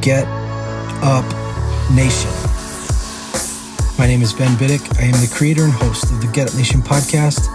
Get Up Nation. My name is Ben Biddick. I am the creator and host of the Get Up Nation podcast,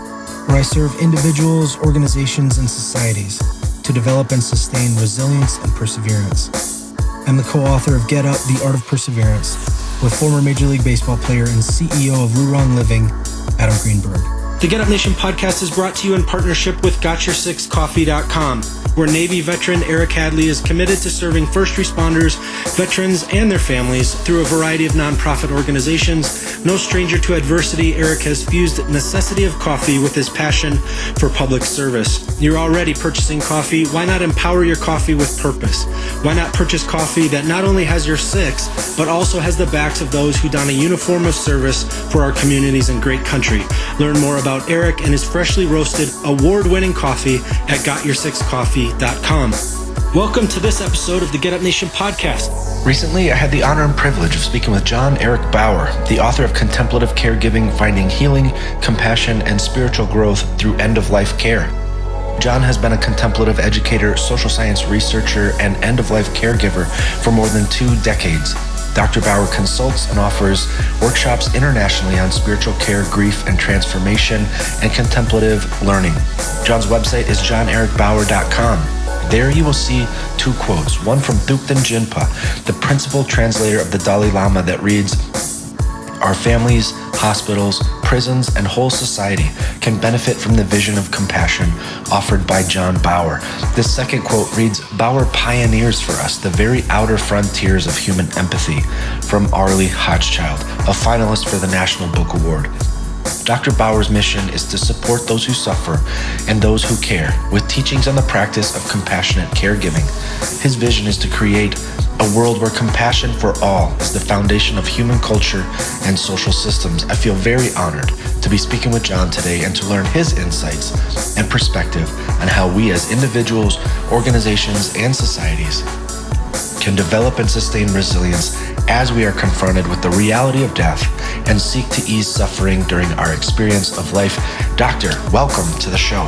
where I serve individuals, organizations, and societies to develop and sustain resilience and perseverance. I'm the co-author of Get Up, The Art of Perseverance, with former Major League Baseball player and CEO of Luron Living, Adam Greenberg. The Get Up Nation podcast is brought to you in partnership with GotYourSixCoffee.com, where Navy veteran Eric Hadley is committed to serving first responders, veterans, and their families through a variety of nonprofit organizations. No stranger to adversity, Eric has fused necessity of coffee with his passion for public service. You're already purchasing coffee. Why not empower your coffee with purpose? Why not purchase coffee that not only has your six, but also has the backs of those who don a uniform of service for our communities and great country? Learn more about Eric and his freshly roasted, award-winning coffee at GotYourSixCoffee.com. Welcome to this episode of the Get Up Nation podcast. Recently, I had the honor and privilege of speaking with Eric Baugher, the author of Contemplative Caregiving, Finding Healing, Compassion, and Spiritual Growth Through End-of-Life Care. John has been a contemplative educator, social science researcher, and end-of-life caregiver for more than 2 decades. Dr. Baugher consults and offers workshops internationally on spiritual care, grief and transformation, and contemplative learning. John's website is johnericbaugher.com. There you will see 2 quotes, one from Thupten Jinpa, the principal translator of the Dalai Lama, that reads, "Our families, hospitals, prisons, and whole society can benefit from the vision of compassion offered by John Baugher." This second quote reads, "Baugher pioneers for us the very outer frontiers of human empathy," from Arlie Hochschild, a finalist for the National Book Award. Dr. Baugher's mission is to support those who suffer and those who care with teachings on the practice of compassionate caregiving. His vision is to create a world where compassion for all is the foundation of human culture and social systems. I feel very honored to be speaking with John today and to learn his insights and perspective on how we as individuals, organizations, and societies can develop and sustain resilience as we are confronted with the reality of death and seek to ease suffering during our experience of life. Doctor, welcome to the show.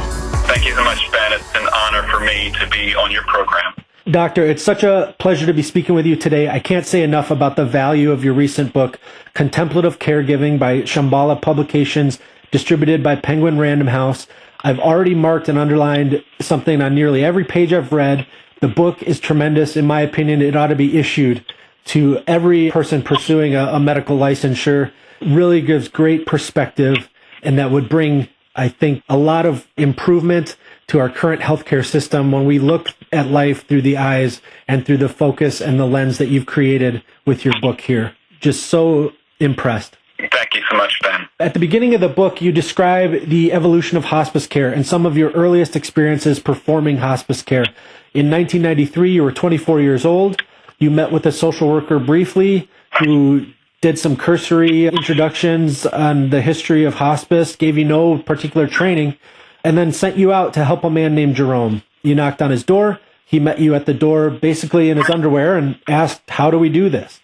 Thank you so much, Ben. It's an honor for me to be on your program. Doctor, it's such a pleasure to be speaking with you today. I can't say enough about the value of your recent book, Contemplative Caregiving by Shambhala Publications, distributed by Penguin Random House. I've already marked and underlined something on nearly every page I've read. The book is tremendous. In my opinion, it ought to be issued to every person pursuing a medical licensure. Really gives great perspective, and that would bring, I think, a lot of improvement to our current healthcare system when we look at life through the eyes and through the focus and the lens that you've created with your book here. Just so impressed. Thank you so much, Ben. At the beginning of the book, you describe the evolution of hospice care and some of your earliest experiences performing hospice care. In 1993, you were 24 years old. You met with a social worker briefly who did some cursory introductions on the history of hospice, gave you no particular training, and then sent you out to help a man named Jerome. You knocked on his door. He met you at the door basically in his underwear and asked, "How do we do this?"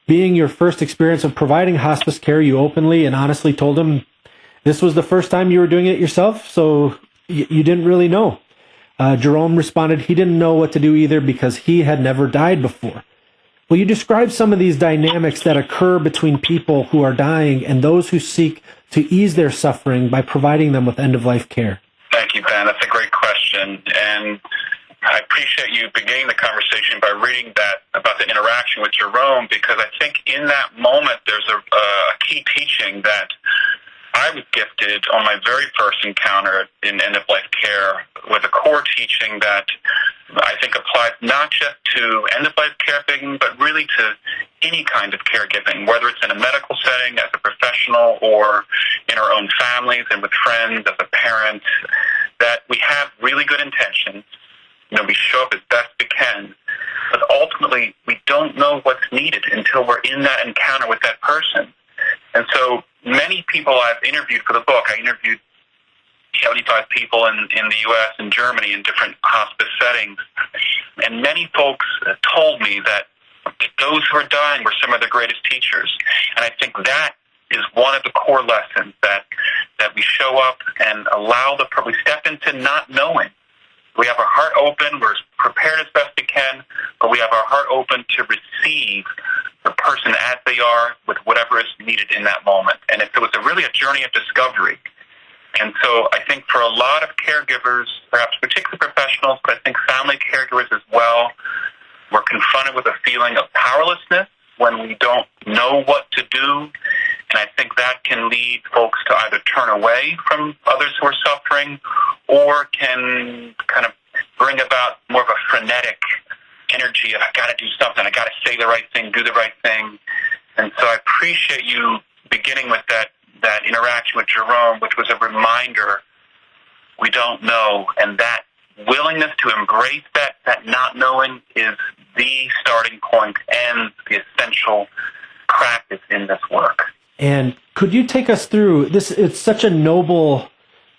Being your first experience of providing hospice care, you openly and honestly told him this was the first time you were doing it yourself, so you didn't really know. Jerome responded he didn't know what to do either because he had never died before. Will you describe some of these dynamics that occur between people who are dying and those who seek to ease their suffering by providing them with end-of-life care? Thank you, Ben. That's a great question. And I appreciate you beginning the conversation by reading that about the interaction with Jerome, because I think in that moment there's a key teaching that I was gifted on my very first encounter in end-of-life care, with a core teaching that I think applies not just to end-of-life caregiving, but really to any kind of caregiving, whether it's in a medical setting, as a professional, or in our own families and with friends, as a parent, that we have really good intentions. We show up as best we can, but ultimately we don't know what's needed until we're in that encounter with that person. And so many people I've interviewed for the book, I interviewed 75 people in the U.S. and Germany in different hospice settings, and many folks told me that those who are dying were some of the greatest teachers. And I think that is one of the core lessons, that we show up and we step into not knowing, we have our heart open, we're prepared as best we can, but we have our heart open to receive the person as they are with whatever is needed in that moment. And it was really a journey of discovery. And so I think for a lot of caregivers, perhaps particularly professionals, but I think family caregivers as well, we're confronted with a feeling of powerlessness when we don't know what to do. And I think that can lead folks to either turn away from others who are suffering or can kind of bring about more of a frenetic energy of, I got to do something, I got to say the right thing, do the right thing. And so I appreciate you beginning with that interaction with Jerome, which was a reminder we don't know, and that willingness to embrace that not knowing is the starting point and the essential practice in this work. And could you take us through this? It's such a noble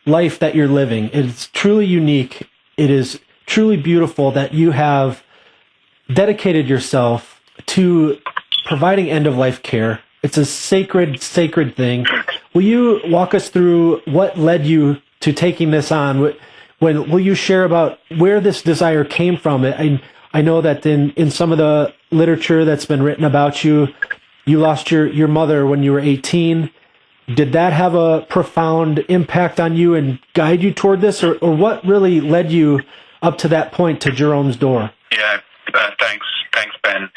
life that you're living. It's truly unique. It is truly beautiful that you have dedicated yourself to providing end-of-life care. It's a sacred thing. Will you walk us through what led you to taking this on? Will you share about where this desire came from? I know that in some of the literature that's been written about you, you lost your mother when you were 18. Did that have a profound impact on you and guide you toward this, or what really led you up to that point to Jerome's door? Yeah, thanks, Ben.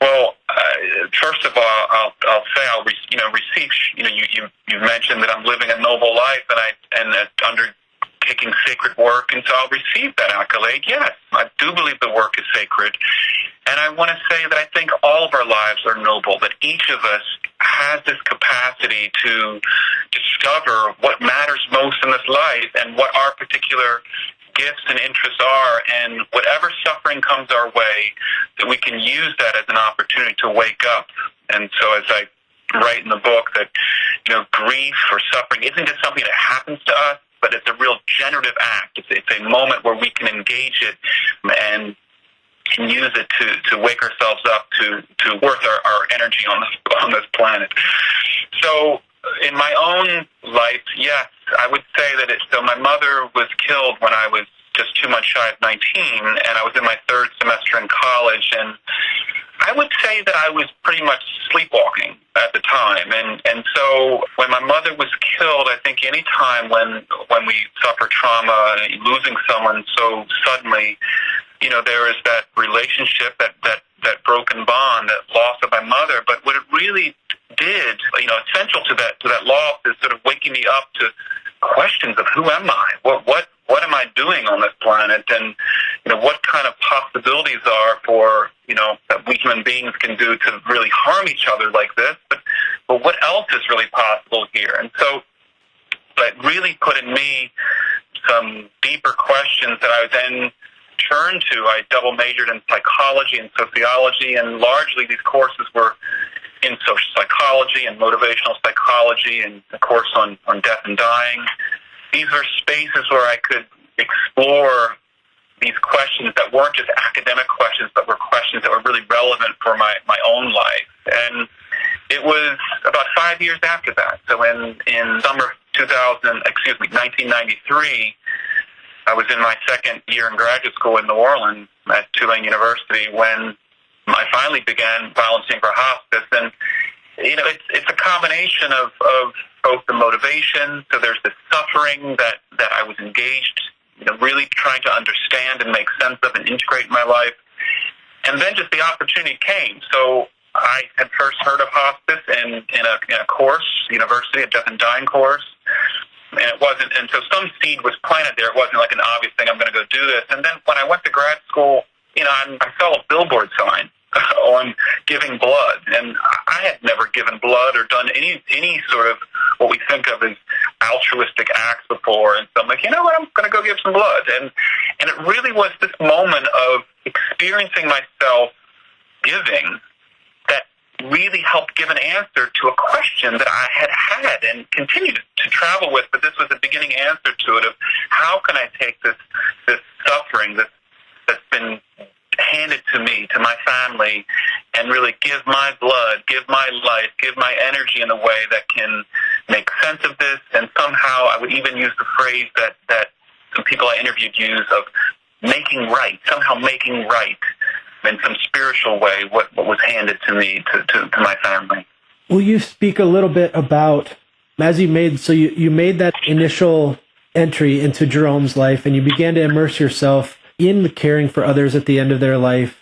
Well, first of all, I'll say I'll receive. You mentioned that I'm living a noble life, and undertaking sacred work, and so I'll receive that accolade. Yes, I do believe the work is sacred. And I want to say that I think all of our lives are noble, that each of us has this capacity to discover what matters most in this life and what our particular gifts and interests are, and whatever suffering comes our way, that we can use that as an opportunity to wake up. And so as I write in the book that, grief or suffering isn't just something that happens to us, but it's a real generative act. It's a moment where we can engage it and can use it to wake ourselves up to worth our energy on this planet. So in my own life, yes, I would say that so my mother was killed when I was just 2 months shy of 19, and I was in my third semester in college, and I would say that I was pretty much sleepwalking at the time. And so when my mother was killed, I think any time when we suffer trauma, losing someone so suddenly, there is that relationship, that broken bond, that loss of my mother. But what it really did, essential to that loss is sort of waking me up to questions of who am I? What am I doing on this planet? And, what kind of possibilities are for, that we human beings can do to really harm each other like this, but what else is really possible here? And so it really put in me some deeper questions that I then turned to. I double majored in psychology and sociology, and largely these courses were in social psychology and motivational psychology, and a course on death and dying. These were spaces where I could explore these questions that weren't just academic questions, but were questions that were really relevant for my own life. And it was about 5 years after that. So in summer 1993, I was in my second year in graduate school in New Orleans at Tulane University when I finally began volunteering for hospice. And, it's a combination of both the motivation, so there's the suffering that I was engaged, really trying to understand and make sense of and integrate in my life. And then just the opportunity came. So I had first heard of hospice in a course, university, a death and dying course. And it wasn't, and so some seed was planted there. It wasn't like an obvious thing, I'm going to go do this. And then when I went to grad school, I saw a billboard sign on giving blood, and I had never given blood or done any sort of what we think of as altruistic acts before. And so I'm like, I'm going to go give some blood. And it really was this moment of experiencing myself giving that really helped give an answer to a question that I had and continued to travel with. But this was a beginning answer to it of how can I take this suffering that's been handed to me, to my family, and really give my blood, give my life, give my energy in a way that can make sense of this. And somehow I would even use the phrase that some people I interviewed use of somehow making right in some spiritual way what was handed to me, to my family. Will you speak a little bit about, as you made that initial entry into Jerome's life and you began to immerse yourself in the caring for others at the end of their life.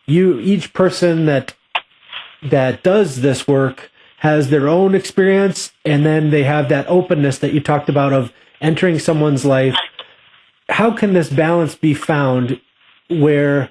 Each person that does this work has their own experience, and then they have that openness that you talked about of entering someone's life. How can this balance be found where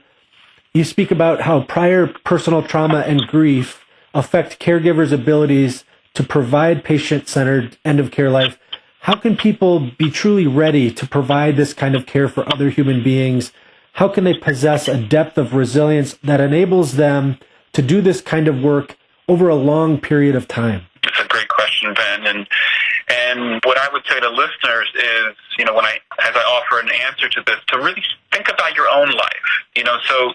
you speak about how prior personal trauma and grief affect caregivers' abilities to provide patient-centered end-of-care life? How can people be truly ready to provide this kind of care for other human beings? How can they possess a depth of resilience that enables them to do this kind of work over a long period of time? It's a great question, Ben. And what I would say to listeners is, as I offer an answer to this, to really think about your own life.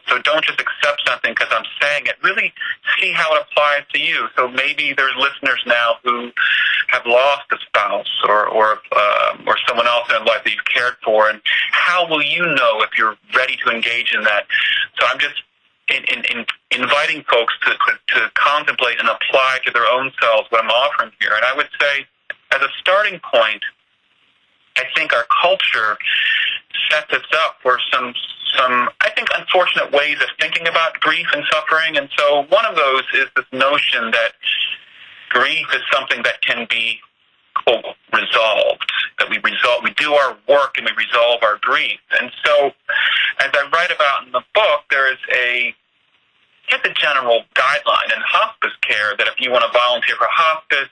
So don't just accept something because I'm saying it. Really see how it applies to you. So maybe there's listeners now who have lost a spouse or someone else in their life that you've cared for, and how will you know if you're ready to engage in that? So I'm just in inviting folks to contemplate and apply to their own selves what I'm offering here. And I would say, as a starting point, I think our culture sets us up for some I think unfortunate ways of thinking about grief and suffering. And so one of those is this notion that grief is something that can be, quote, resolved, that we do our work and we resolve our grief. And so, as I write about in the book, there is a general guideline in hospice care that if you want to volunteer for hospice,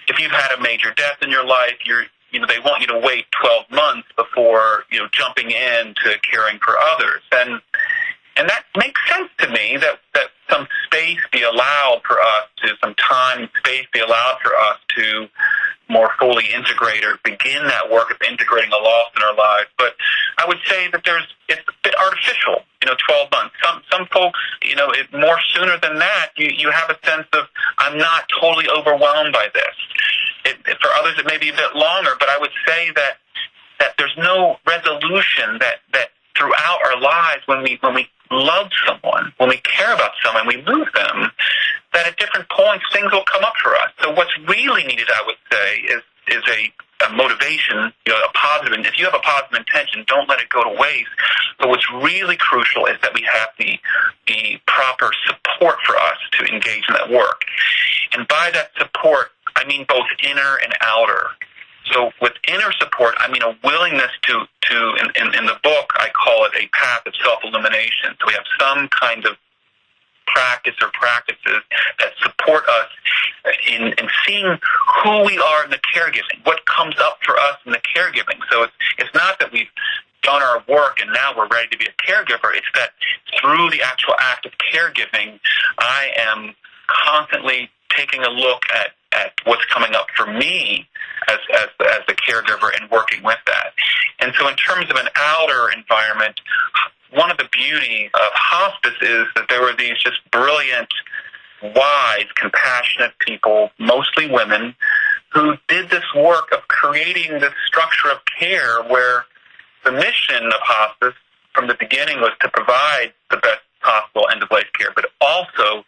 if you've had a major death in your life, they want you to wait 12 months before jumping into caring for others, and that makes sense to me. That some space be allowed for us to, some time, space be allowed for us to more fully integrate or begin that work of integrating a loss in our lives. But I would say that it's a bit artificial, 12 months. Some folks, more sooner than that, you have a sense of, I'm not totally overwhelmed by this. For others, it may be a bit longer, but I would say that there's no resolution that throughout our lives, when we love someone, when we care about someone, we lose them, that at different points things will come up for us. So what's really needed, I would say, is a motivation, a positive. And if you have a positive intention, don't let it go to waste. But what's really crucial is that we have the proper support for us to engage in that work. And by that support, I mean both inner and outer. So with inner support, I mean a willingness to in the book, I call it a path of self-illumination. So we have some kind of practice or practices that support us in seeing who we are in the caregiving, what comes up for us in the caregiving. So it's not that we've done our work and now we're ready to be a caregiver. It's that through the actual act of caregiving, I am constantly taking a look at what's coming up for me as the caregiver and working with that. And so in terms of an outer environment, one of the beauties of hospice is that there were these just brilliant, wise, compassionate people, mostly women, who did this work of creating this structure of care where the mission of hospice from the beginning was to provide the best possible end-of-life care, but also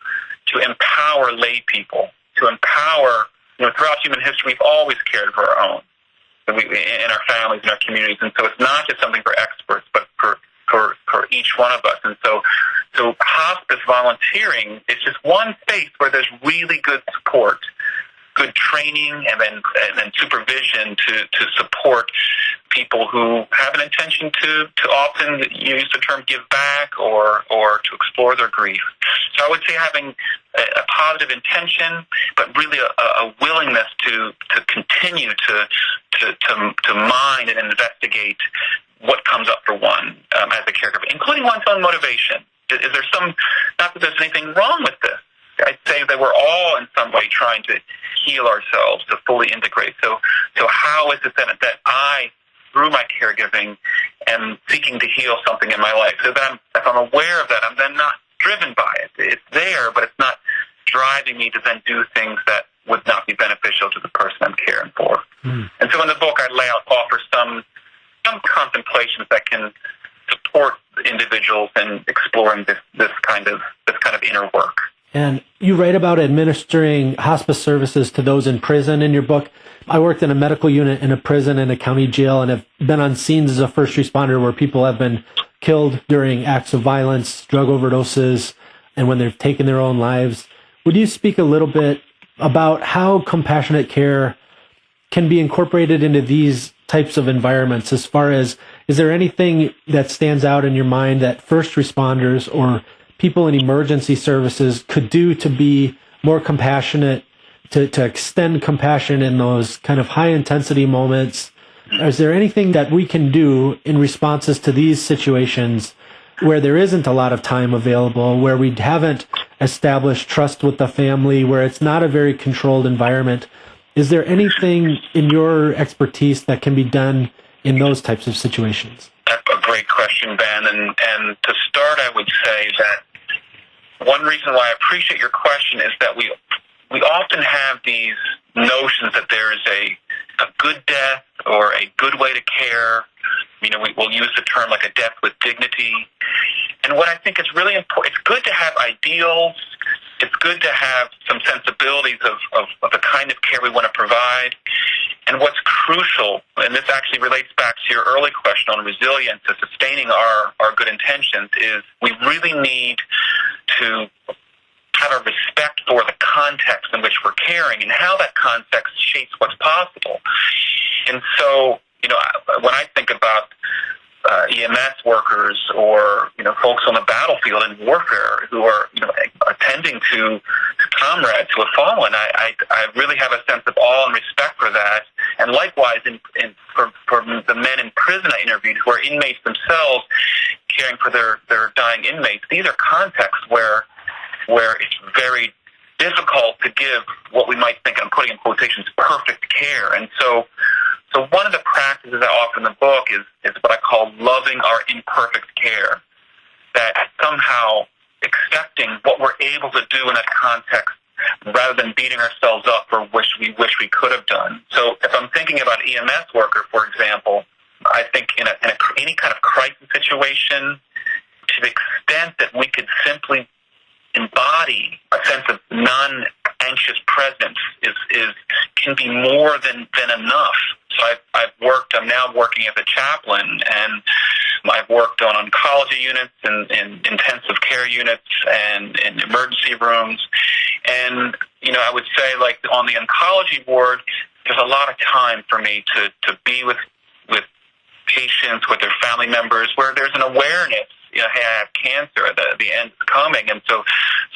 to empower lay people, to empower, throughout human history, we've always cared for our own, in our families, in our communities. And so it's not just something for experts, but for each one of us. And so hospice volunteering is just one space where there's really good support, good training, and then supervision to support people who have an intention to often use the term give back or to explore their grief. So I would say having a positive intention, but really a willingness to continue to mine and investigate what comes up for one as a caregiver, including one's own motivation. Is there not that there's anything wrong with this. I'd say that we're all in some way trying to heal ourselves, to fully integrate. So how is it that I, through my caregiving, am seeking to heal something in my life? So that if I'm aware of that, I'm then not driven by it. It's there, but it's not driving me to then do things that would not be beneficial to the person I'm caring for. And so in the book, I offer some contemplations that can support individuals in exploring this kind of inner work. And you write about administering hospice services to those in prison in your book. I worked in a medical unit in a prison and a county jail and have been on scenes as a first responder where people have been killed during acts of violence, drug overdoses, and when they've taken their own lives. Would you speak a little bit about how compassionate care can be incorporated into these types of environments, as far as, is there anything that stands out in your mind that first responders or people in emergency services could do to be more compassionate, to extend compassion in those kind of high intensity moments? Is there anything that we can do in responses to these situations where there isn't a lot of time available, where we haven't established trust with the family, where it's not a very controlled environment? Is there anything in your expertise that can be done in those types of situations? That's a great question, Ben. And to start, I would say that one reason why I appreciate your question is that we often have these notions that there is a good death or a good way to care. You know, we'll use the term like a death with dignity. And what I think is really important, it's good to have ideals. It's good to have some sensibilities of the kind of care we want to provide. And what's crucial, and this actually relates back to your early question on resilience and sustaining our good intentions, is we really need to have a respect for the context in which we're caring and how that context shapes what's possible. And so, you know, when I think about EMS workers or, you know, folks on the battlefield in warfare who are, you know, attending to comrades who have fallen, I really have a sense of awe and respect for that. And likewise, for the men in prison I interviewed who are inmates themselves, caring for their dying inmates, these are contexts where it's very difficult to give what we might think, I'm putting in quotations, perfect care. And so one of the practices I offer in the book is what I call loving our imperfect care, that somehow accepting what we're able to do in that context rather than beating ourselves up for what we wish we could have done. So if I'm thinking about EMS worker, for example, I think in any kind of crisis situation, to the extent that we could simply embody a sense of non-anxious presence can be more than enough. So I'm now working as a chaplain, and I've worked on oncology units and intensive care units and in emergency rooms. And, you know, I would say, like, on the oncology ward, there's a lot of time for me to be with patients, with their family members, where there's an awareness, you know, hey, I have cancer, the end is coming. And so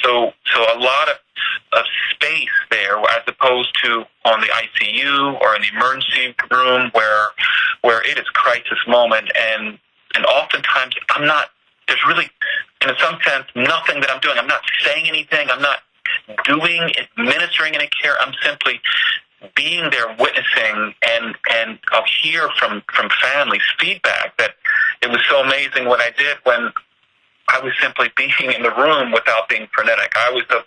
a lot of space there, as opposed to on the ICU or in the emergency room where it is crisis moment, and oftentimes there's really, in some sense, nothing that I'm doing. I'm not saying anything. I'm not administering any care. I'm simply being there, witnessing, and I'll hear from families feedback that it was so amazing what I did when I was simply being in the room without being frenetic. I was the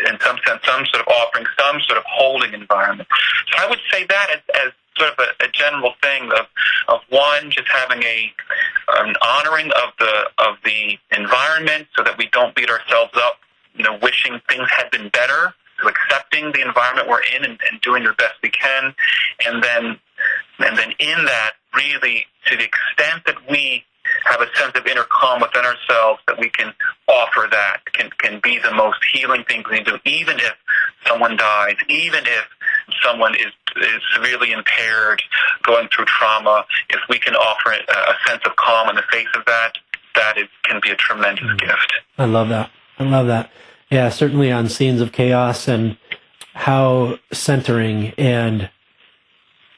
in some sense, some sort of offering some sort of holding environment. So I would say that as sort of a general thing of one, just having an honoring of the environment so that we don't beat ourselves up, you know, wishing things had been better, to accepting the environment we're in and doing the best we can, and then in that, really, to the extent that we have a sense of inner calm within ourselves, that we can offer that, can be the most healing thing we can do, even if someone dies, even if someone is severely impaired, going through trauma. If we can offer a sense of calm in the face of that, can be a tremendous gift. I love that. Yeah, certainly on scenes of chaos, and how centering and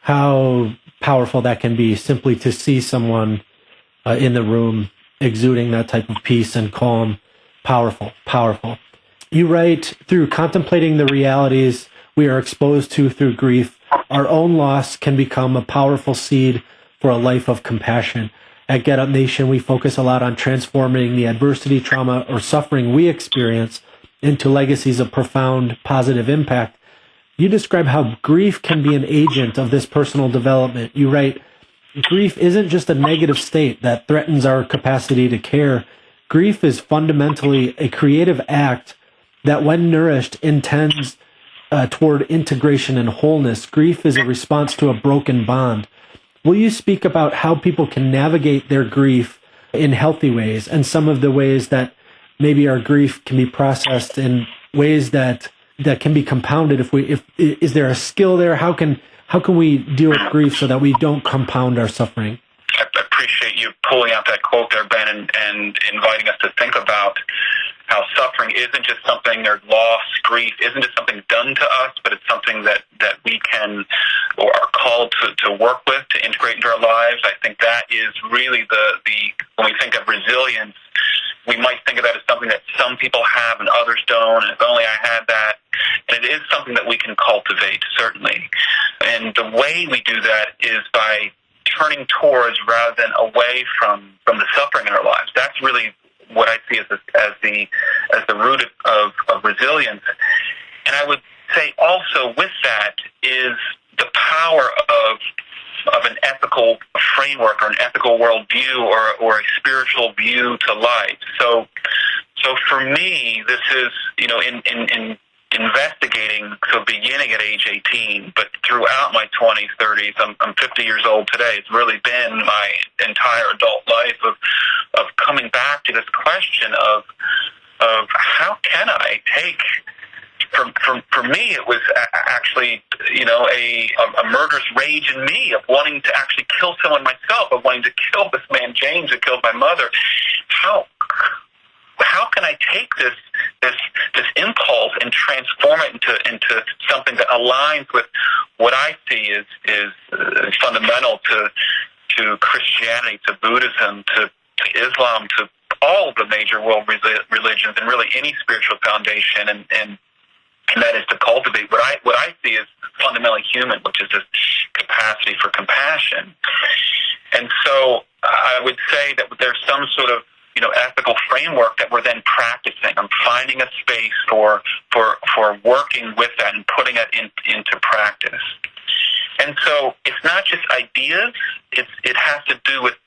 how powerful that can be, simply to see someone in the room exuding that type of peace and calm. Powerful. You write, through contemplating the realities we are exposed to through grief, our own loss can become a powerful seed for a life of compassion. At Get Up Nation, we focus a lot on transforming the adversity, trauma, or suffering we experience into legacies of profound positive impact. You describe how grief can be an agent of this personal development. You write, grief isn't just a negative state that threatens our capacity to care. Grief is fundamentally a creative act that, when nourished, intends toward integration and wholeness. Grief is a response to a broken bond. Will you speak about how people can navigate their grief in healthy ways, and some of the ways that maybe our grief can be processed in ways that can be compounded? Is there a skill there? How can we deal with grief so that we don't compound our suffering? I appreciate you pulling out that quote there, Ben, and inviting us to think about how suffering isn't just something, or loss, grief isn't just something done to us, but it's something that we can, or are called to work with, to integrate into our lives. I think that is really the when we think of resilience, we might think of that as something that some people have and others don't, and if only I had that. And it is something that we can cultivate, certainly. And the way we do that is by turning towards rather than away from the suffering in our lives. That's really what I see as the root of resilience. And I would say also with that is the power of an ethical framework, or an ethical worldview, or a spiritual view to life. So for me, this is, in investigating, so beginning at age 18, but throughout my 20s, 30s, I'm 50 years old today. It's really been my entire adult life of coming back to this question of how can I take. For me, it was actually, a murderous rage in me of wanting to actually kill someone myself, of wanting to kill this man James who killed my mother. How can I take this impulse and transform it into something that aligns with what I see is fundamental to Christianity, to Buddhism, to Islam, to all the major world religions, and really any spiritual foundation, and that is to cultivate what I see is fundamentally human, which is this capacity for compassion. And so I would say that there's some sort of ethical framework that we're then practicing. I'm finding a space for working with that and putting it into practice. And so it's not just ideas; it has to do with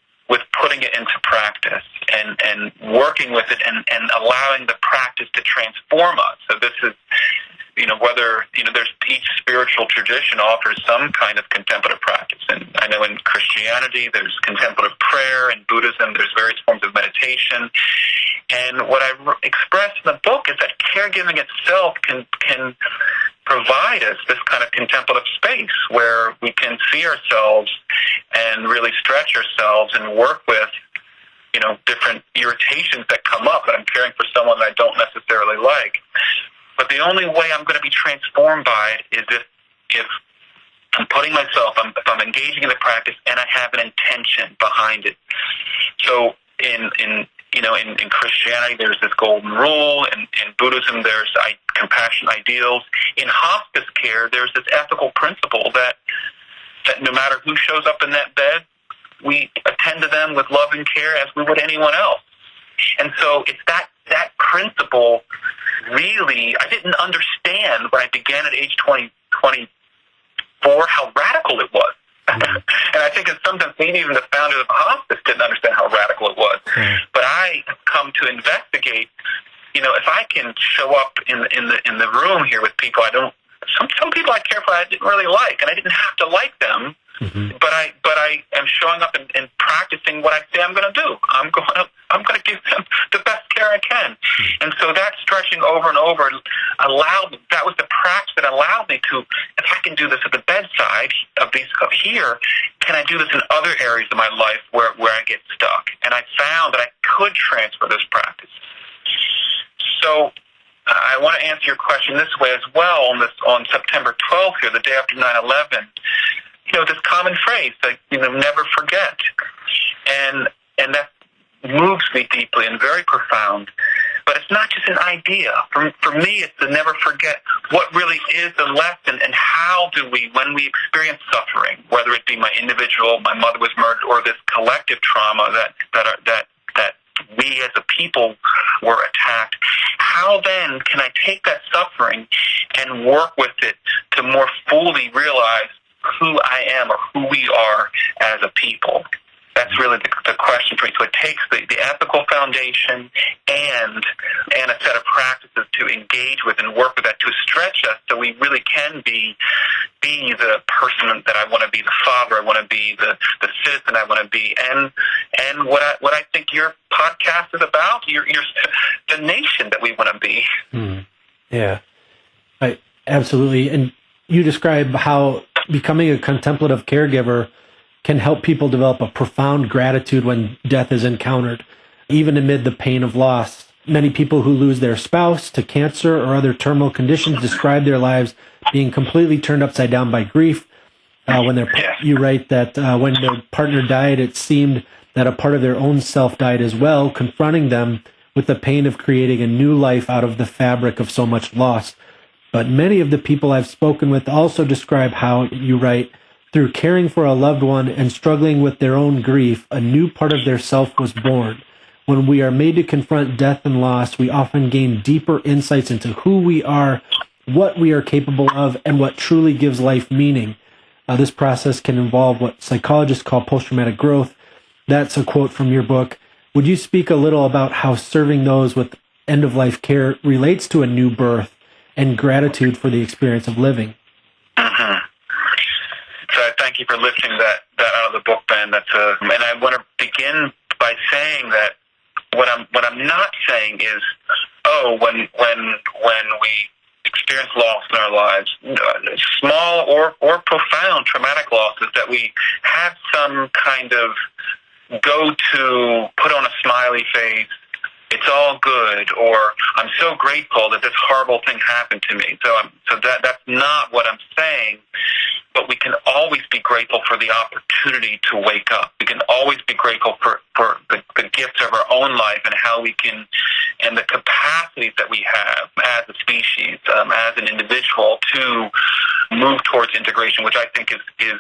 putting it into practice and working with it and allowing the practice to transform us. So this is, whether, there's each spiritual tradition offers some kind of contemplative practice. And I know in Christianity, there's contemplative prayer. In Buddhism, there's various forms of meditation. And what I express in the book is that caregiving itself can provide us this kind of contemplative space where we can see ourselves and really stretch ourselves and work with, different irritations that come up, that I'm caring for someone that I don't necessarily like. But the only way I'm going to be transformed by it is if I'm putting myself, if I'm engaging in the practice and I have an intention behind it. So in Christianity, there's this golden rule. In Buddhism, there's compassion ideals. In hospice care, there's this ethical principle that no matter who shows up in that bed, we attend to them with love and care as we would anyone else. And so it's that principle. Really, I didn't understand when I began at age 24 how radical it was. And I think in some sense, maybe even the founders of hospice didn't understand how radical it was. But I come to investigate, if I can show up in the room here with people some people I care for I didn't really like, and I didn't have to like them. Mm-hmm. But I am showing up and practicing what I say I'm going to do. I'm going to give them the best care I can. Mm-hmm. And so that stretching over and over that was the practice that allowed me to, if I can do this at the bedside of here, can I do this in other areas of my life where I get stuck? And I found that I could transfer this practice. So I want to answer your question this way as well. On September 12th here, the day after 9/11, this common phrase, like, never forget. And that moves me deeply and very profound. But it's not just an idea. For me, it's to never forget what really is the lesson, and how do we, when we experience suffering, whether it be my mother was murdered, or this collective trauma that we as a people were attacked, how then can I take that suffering and work with it to more fully realize who I am or who we are as a people. That's really the question for me. So it takes the ethical foundation and a set of practices to engage with and work with that to stretch us so we really can be the person that I want to be, the father I want to be, the citizen I want to be, and what I think your podcast is about, your the nation that we want to be. Yeah, absolutely. And you describe how becoming a contemplative caregiver can help people develop a profound gratitude when death is encountered, even amid the pain of loss. Many people who lose their spouse to cancer or other terminal conditions describe their lives being completely turned upside down by grief. You write that when their partner died, it seemed that a part of their own self died as well, confronting them with the pain of creating a new life out of the fabric of so much loss. But many of the people I've spoken with also describe how, you write, through caring for a loved one and struggling with their own grief, a new part of their self was born. When we are made to confront death and loss, we often gain deeper insights into who we are, what we are capable of, and what truly gives life meaning. This process can involve what psychologists call post-traumatic growth. That's a quote from your book. Would you speak a little about how serving those with end-of-life care relates to a new birth and gratitude for the experience of living? So thank you for lifting that out of the book, Ben. And I want to begin by saying that what I'm not saying is, when we experience loss in our lives, small or profound traumatic losses, that we have some kind of go-to, put on a smiley face, it's all good, or I'm so grateful that this horrible thing happened to me. So that's not what I'm saying. But we can always be grateful for the opportunity to wake up. We can always be grateful for the gifts of our own life and how we can, and the capacities that we have as a species, as an individual, to move towards integration, which I think is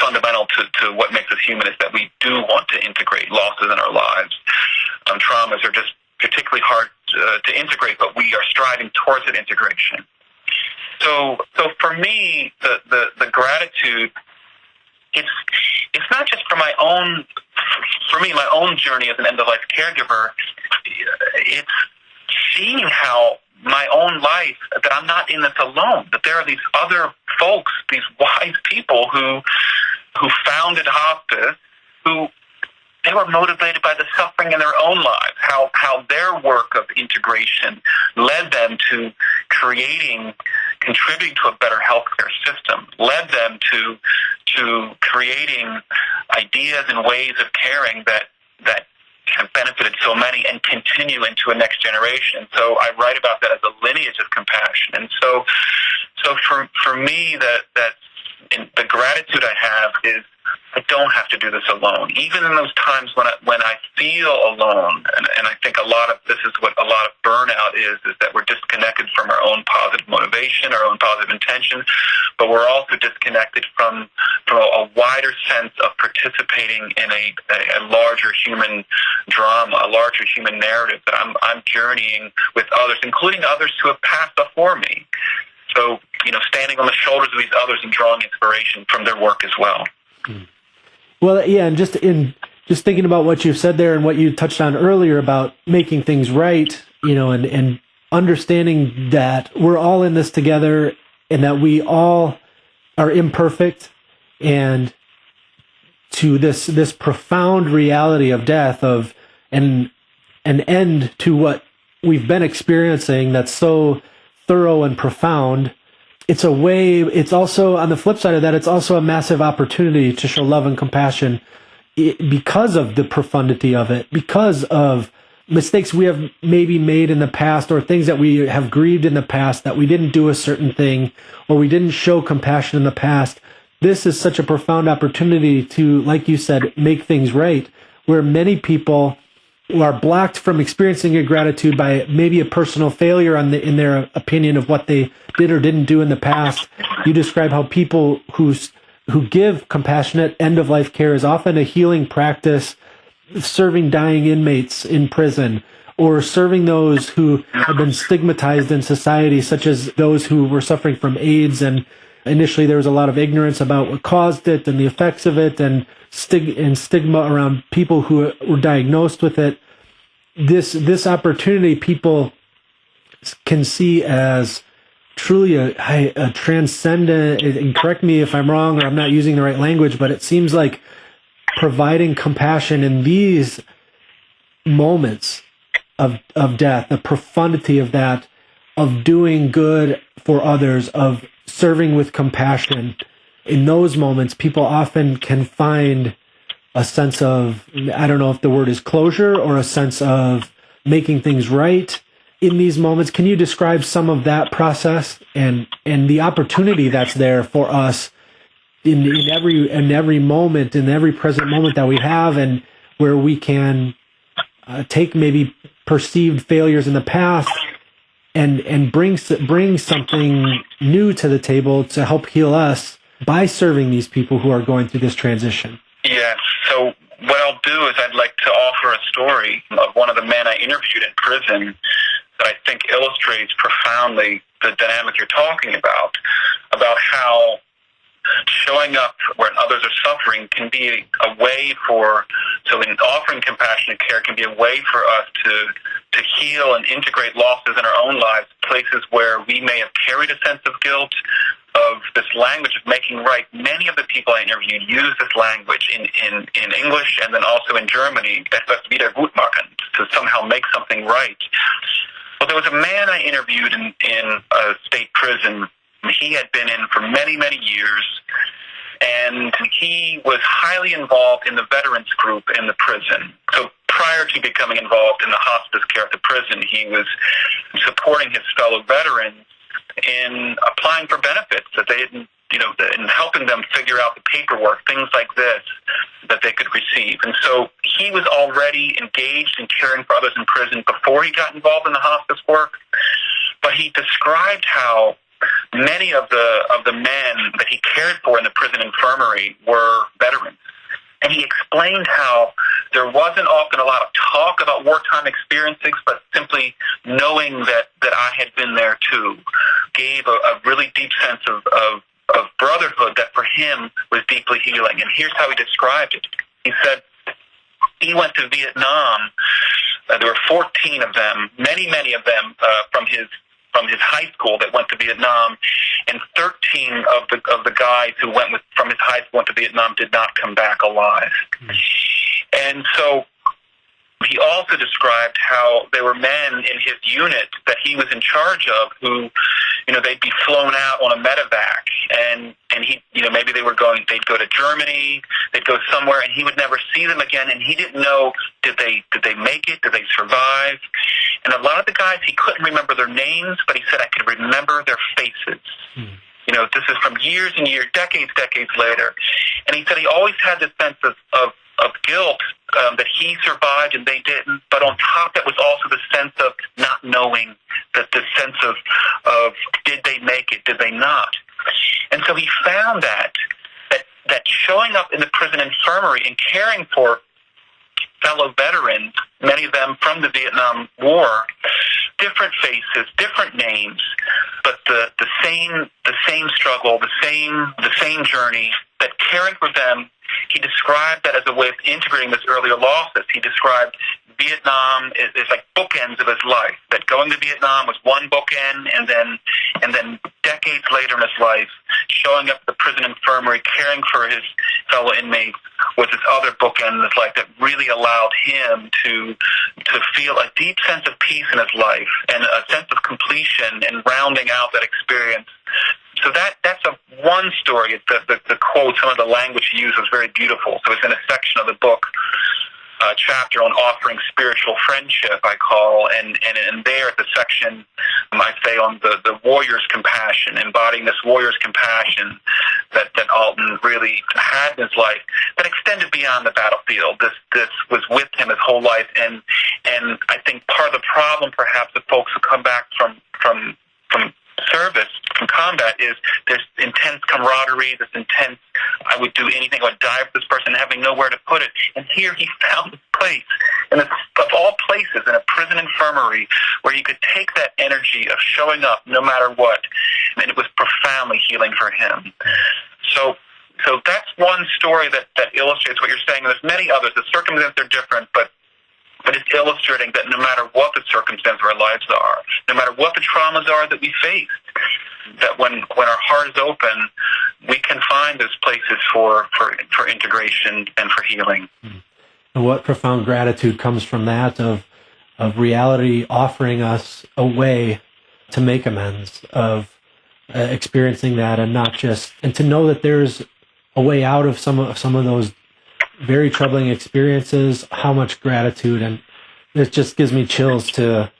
fundamental to what makes us human, is that we do want to integrate losses in our lives. Traumas are just particularly hard to integrate, but we are striving towards that integration. So for me, the gratitude, it's not just for my own journey as an end-of-life caregiver. It's seeing how my own life, that I'm not in this alone, that there are these other folks, these wise people who founded hospice, who they were motivated by the suffering in their own lives, how their work of integration led them to contributing to a better healthcare system, led them to creating ideas and ways of caring that have benefited so many and continue into a next generation. So I write about that as a lineage of compassion. And so for me, the gratitude I have is I don't have to do this alone. Even in those times when I feel alone, and I think this is what a lot of burnout is that we're disconnected from our own positive motivation, our own positive intention, but we're also disconnected from a wider sense of participating in a larger human drama, a larger human narrative that I'm journeying with others, including others who have passed before me. So, standing on the shoulders of these others and drawing inspiration from their work as well. Well, yeah, and just thinking about what you've said there and what you touched on earlier about making things right, and understanding that we're all in this together and that we all are imperfect, and to this profound reality of death, of an end to what we've been experiencing that's so thorough and profound. It's also, on the flip side of that, it's also a massive opportunity to show love and compassion because of the profundity of it, because of mistakes we have maybe made in the past, or things that we have grieved in the past, that we didn't do a certain thing, or we didn't show compassion in the past. This is such a profound opportunity to, like you said, make things right, where many people who are blocked from experiencing a gratitude by maybe a personal failure in their opinion of what they did or didn't do in the past. You describe how people who give compassionate end-of-life care is often a healing practice, serving dying inmates in prison, or serving those who have been stigmatized in society, such as those who were suffering from AIDS and initially there was a lot of ignorance about what caused it and the effects of it, and stigma around people who were diagnosed with it. This opportunity people can see as truly a transcendent, and correct me if I'm wrong or I'm not using the right language, but it seems like providing compassion in these moments of death, the profundity of that, of doing good for others, of serving with compassion. In those moments, people often can find a sense of, I don't know if the word is closure, or a sense of making things right in these moments. Can you describe some of that process and the opportunity that's there for us in every moment, in every present moment that we have, and where we can take maybe perceived failures in the past and bring something new to the table to help heal us by serving these people who are going through this transition? Yes. So what I'll do is I'd like to offer a story of one of the men I interviewed in prison that I think illustrates profoundly the dynamic you're talking about how showing up when others are suffering can be a way in offering compassionate care can be a way for us to heal and integrate losses in our own lives, places where we may have carried a sense of guilt, of this language of making right. Many of the people I interviewed use this language in English and then also in Germany, etwas wiedergutmachen, to somehow make something right. Well, there was a man I interviewed in a state prison. He had been in for many, many years, and he was highly involved in the veterans group in the prison. So prior to becoming involved in the hospice care at the prison, he was supporting his fellow veterans in applying for benefits that they didn't, and helping them figure out the paperwork, things like this, that they could receive. And so he was already engaged in caring for others in prison before he got involved in the hospice work. But he described how many of the men that he cared for in the prison infirmary were veterans. And he explained how there wasn't often a lot of talk about wartime experiences, but simply knowing that I had been there too gave a really deep sense of brotherhood that for him was deeply healing. And here's how he described it. He said he went to Vietnam. There were 14 of them, many of them from his high school that went to Vietnam, and 13 of the guys who from his high school went to Vietnam did not come back alive. And so he also described how there were men in his unit that he was in charge of who, they'd be flown out on a medevac, and he, maybe they'd go to Germany, they'd go somewhere, and he would never see them again, and he didn't know, did they make it, did they survive? And a lot of the guys, he couldn't remember their names, but he said, I could remember their faces. This is from years and years, decades later. And he said he always had this sense of guilt that he survived and they didn't, but on top that was also the sense of not knowing, that the sense of did they make it, did they not? And so he found that showing up in the prison infirmary and caring for fellow veterans, many of them from the Vietnam War, different faces, different names, but the same struggle, the same journey, that caring for them, he described that as a way of integrating this earlier losses. He described Vietnam is like bookends of his life, that going to Vietnam was one bookend, and then decades later in his life, showing up at the prison infirmary, caring for his fellow inmates, was this other bookend in his life that really allowed him to feel a deep sense of peace in his life and a sense of completion and rounding out that experience. So that's one story. The quote, some of the language he used was very beautiful. So it's in a section of the book, chapter on offering spiritual friendship, I call, and there at the section, I say on the warrior's compassion, embodying this warrior's compassion that Alton really had in his life, that extended beyond the battlefield. This was with him his whole life, and I think part of the problem, perhaps, of folks who come back from service, from combat, is there's intense camaraderie, this intense, I would do anything, I would die for this person, having nowhere to put it. And here he found this place. And of all places, in a prison infirmary, where he could take that energy of showing up no matter what, and it was profoundly healing for him. So that's one story that illustrates what you're saying. There's many others. The circumstances are different, but it's illustrating that no matter what the circumstance of our lives are, no matter what the traumas are that we faced, that when our heart is open, we can find those places for integration and for healing. And what profound gratitude comes from that, of reality offering us a way to make amends, of experiencing that, and to know that there's a way out of some of those very troubling experiences. How much gratitude, and it just gives me chills to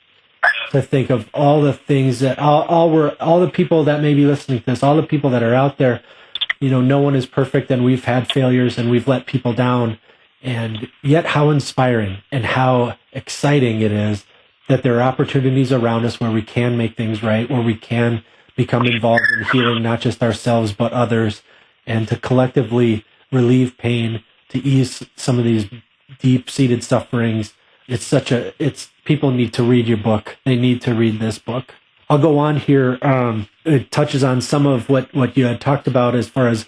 think of all the things that all the people that may be listening to this, all the people that are out there. No one is perfect, and we've had failures, and we've let people down, and yet how inspiring and how exciting it is that there are opportunities around us where we can make things right, where we can become involved in healing not just ourselves but others, and to collectively relieve pain, to ease some of these deep-seated sufferings. People need to read your book. They need to read this book. I'll go on here. It touches on some of what you had talked about as far as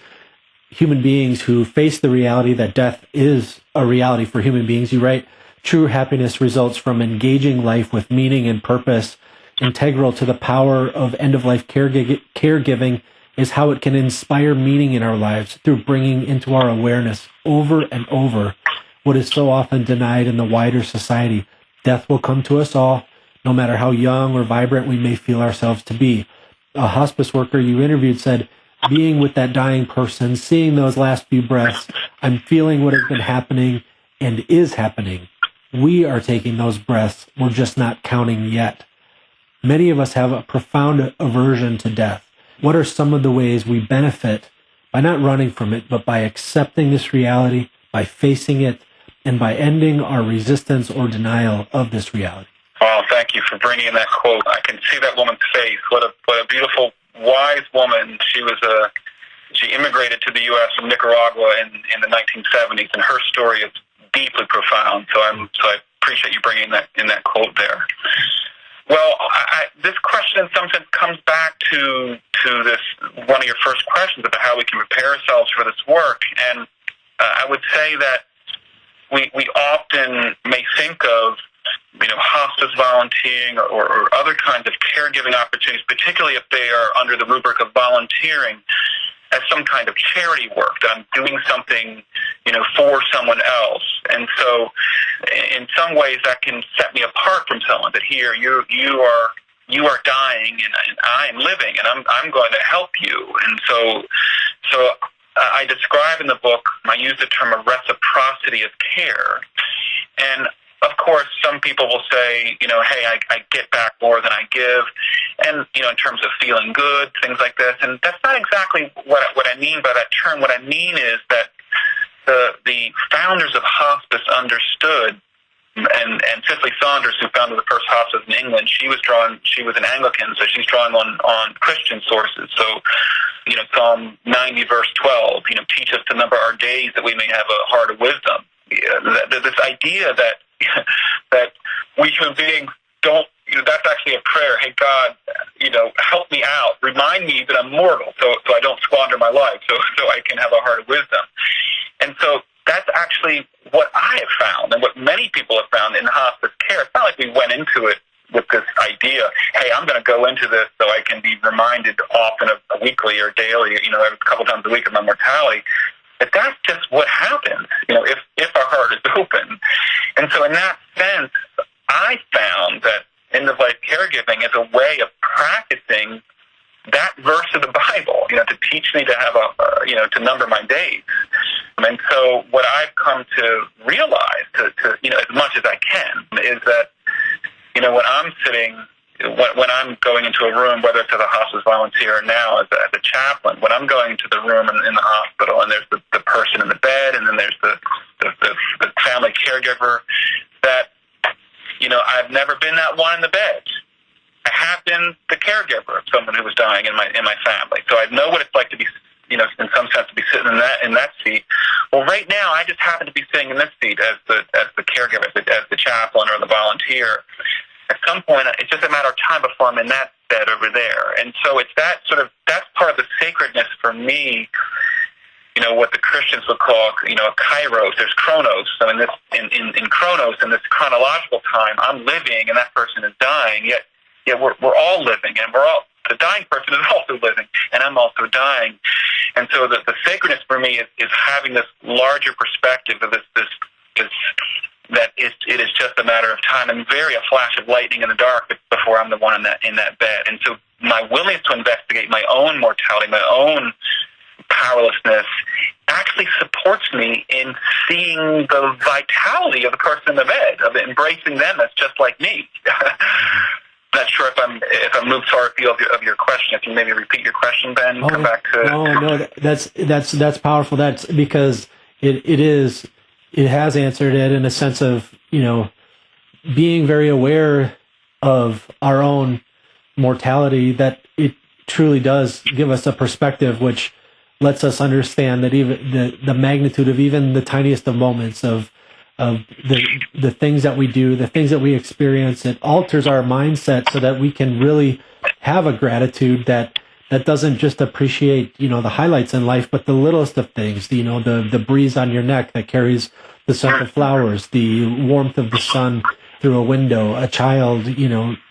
human beings who face the reality that death is a reality for human beings. You write, true happiness results from engaging life with meaning and purpose. Integral to the power of end-of-life caregiving is how it can inspire meaning in our lives through bringing into our awareness over and over what is so often denied in the wider society. Death will come to us all, no matter how young or vibrant we may feel ourselves to be. A hospice worker you interviewed said, being with that dying person, seeing those last few breaths, I'm feeling what has been happening and is happening. We are taking those breaths. We're just not counting yet. Many of us have a profound aversion to death. What are some of the ways we benefit by not running from it, but by accepting this reality, by facing it, and by ending our resistance or denial of this reality? Well, thank you for bringing in that quote. I can see that woman's face. What a beautiful, wise woman. She immigrated to the U.S. from Nicaragua in the 1970s, and her story is deeply profound. So I appreciate you bringing that quote there. Well, this question in some sense comes back to this one of your first questions about how we can prepare ourselves for this work, and I would say that we often may think of hospice volunteering or other kinds of caregiving opportunities, particularly if they are under the rubric of volunteering, as some kind of charity work, that I'm doing something, for someone else. And so in some ways that can set me apart from someone, that here you are dying and I am living, and I'm going to help you. And so I describe in the book, I use the term of reciprocity of care. And of course, some people will say, hey, I get back more than I give, and, in terms of feeling good, things like this. And that's not exactly what I mean by that term. What I mean is that the founders of hospice understood, and Cicely Saunders, who founded the first hospice in England, she was an Anglican, so she's drawing on Christian sources. So, Psalm 90, verse 12, teach us to number our days that we may have a heart of wisdom. This idea that we human beings don't, that's actually a prayer. Hey, God, help me out. Remind me that I'm mortal, so I don't squander my life, so I can have a heart of wisdom. And so that's actually what I have found, and what many people have found in hospice care. It's not like we went into it with this idea, hey, I'm going to go into this so I can be reminded often of weekly or daily, every couple times a week of my mortality. But that's just what happens, if our heart is open. And so in that sense, I found that end-of-life caregiving is a way of practicing that verse of the Bible, to teach me to have to number my days. And so what I've come to realize, to as much as I can, is that, when I'm sitting, when I'm going into a room, whether it's as a hospice volunteer or now as a chaplain, when I'm going into the room in the hospital, and there's the person in the bed, and then there's the family caregiver, that, I've never been that one in the bed. I have been the caregiver of someone who was dying in my family. So I know what it's like to be in some sense, to be sitting in that seat. Well, right now, I just happen to be sitting in this seat as the caregiver, as the chaplain or the volunteer. At some point, it's just a matter of time before I'm in that bed over there. And so it's that's part of the sacredness for me, what the Christians would call, a kairos. There's chronos. So in chronos, in this chronological time, I'm living and that person is dying, yet we're all living, and the dying person is also living, and I'm also dying. And so the sacredness for me is having this larger perspective of this that it is just a matter of time, and a flash of lightning in the dark before I'm the one in that bed. And so my willingness to investigate my own mortality, my own powerlessness, actually supports me in seeing the vitality of the person in the bed, of embracing them as just like me. Not sure if I'm moved far afield of your question. If you maybe repeat your question, Ben, come back to. No, that's powerful. That's because it has answered it in a sense of being very aware of our own mortality. That it truly does give us a perspective which lets us understand that even the magnitude of even the tiniest of moments of the things that we do, the things that we experience, it alters our mindset so that we can really have a gratitude that doesn't just appreciate, the highlights in life, but the littlest of things, the breeze on your neck that carries the scent of flowers, the warmth of the sun through a window, a child,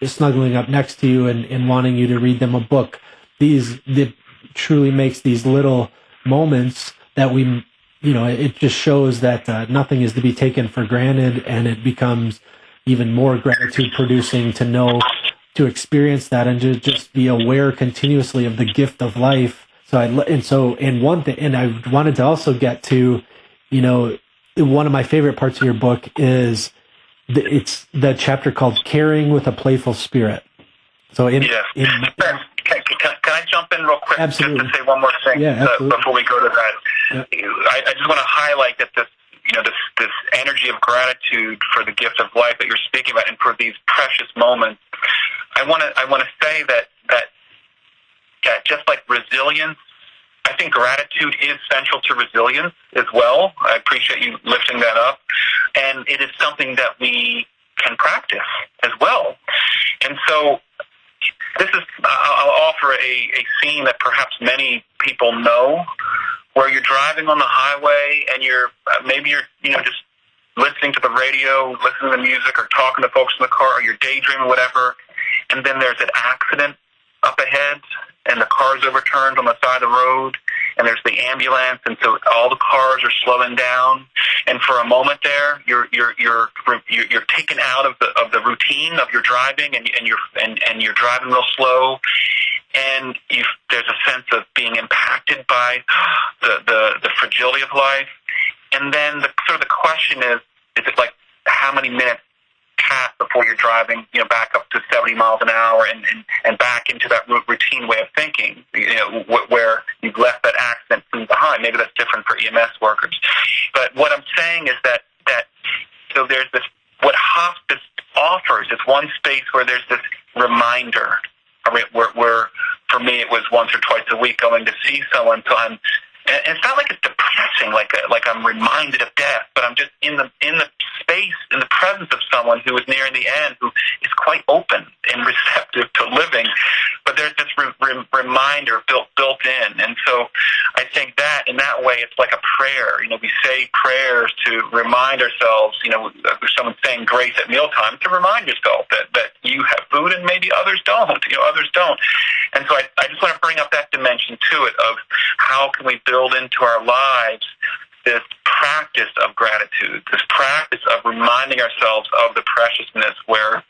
snuggling up next to you and wanting you to read them a book. It truly makes these little moments that it just shows that nothing is to be taken for granted, and it becomes even more gratitude producing to experience that and to just be aware continuously of the gift of life. One thing, and I wanted to also get to, one of my favorite parts of your book is it's the chapter called "Caring with a Playful Spirit." So Can I jump in real quick? Absolutely. Just to say one more thing before we go to that? Yeah. I just want to highlight that this energy of gratitude for the gift of life that you're speaking about, and for these precious moments. I want to say that just like resilience, I think gratitude is central to resilience as well. I appreciate you lifting that up, and it is something that we can practice as well. And so I'll offer a scene that perhaps many people know, where you're driving on the highway and you're just listening to the radio, listening to music, or talking to folks in the car, or you're daydreaming, whatever, and then there's an accident up ahead, and the car's overturned on the side of the road, and there's the ambulance, and so all the cars are slowing down, and for a moment there, you're taken out of the routine of your driving, and you're driving real slow, and there's a sense of being impacted by the fragility of life, and then the question is it like how many minutes pass before you're driving, back up to 70 miles an hour and back into that routine way of thinking, where you've left that accident behind. Maybe that's different for EMS workers. But what I'm saying is that so there's this, what hospice offers is one space where there's this reminder. Where for me it was once or twice a week going to see someone, so and it's not like it's depressing, like I'm reminded of death, but I'm just in the space, in the presence of someone who is nearing the end, who is quite open and receptive to living. But there's this reminder built in, and so I think that in that way it's like a prayer. We say prayers to remind ourselves. If someone's saying grace at mealtime, to remind yourself that you have food and maybe others don't. Others don't. And so I just want to bring up that dimension to it of how can we build into our lives this practice of gratitude, this practice of reminding ourselves of the preciousness where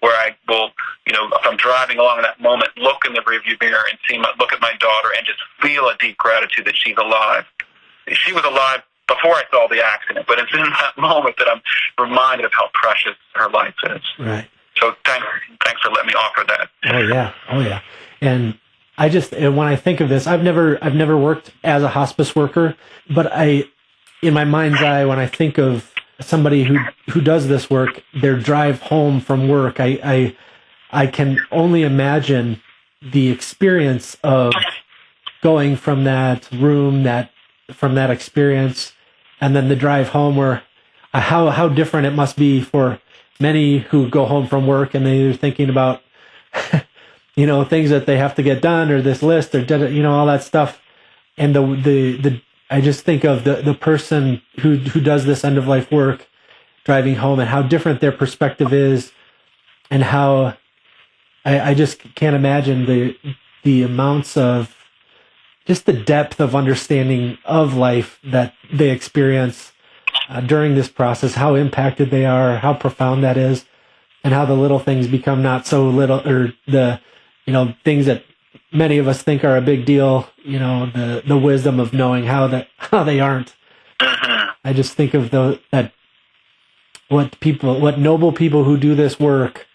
I will, if I'm driving along in that moment, look in the rearview mirror and look at my daughter and just feel a deep gratitude that she's alive. She was alive before I saw the accident, but it's in that moment that I'm reminded of how precious her life is. Right. So thanks for letting me offer that. Oh yeah. And when I think of this, I've never worked as a hospice worker, but in my mind's eye, when I think of somebody who does this work, their drive home from work, I can only imagine the experience of going from that room, from that experience, and then the drive home, where how different it must be for many who go home from work and they're thinking about things that they have to get done, or this list, or all that stuff. And I just think of the person who does this end of life work driving home, and how different their perspective is, and how I just can't imagine the amounts of just the depth of understanding of life that they experience during this process, how impacted they are, how profound that is, and how the little things become not so little, or the things that many of us think are a big deal, the wisdom of knowing how they aren't. I just think of what noble people who do this work,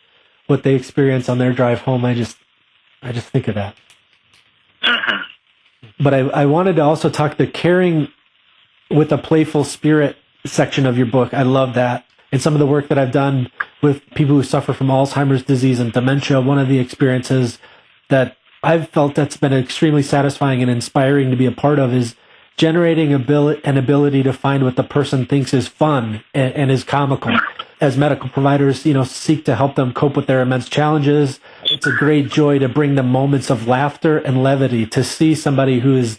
what they experience on their drive home. I just think of that. But I wanted to also talk the caring with a playful spirit section of your book. I love that. And some of the work that I've done with people who suffer from Alzheimer's disease and dementia, one of the experiences that I've felt that's been extremely satisfying and inspiring to be a part of is generating an ability to find what the person thinks is fun and is comical. As medical providers, seek to help them cope with their immense challenges. It's a great joy to bring them moments of laughter and levity, to see somebody who is,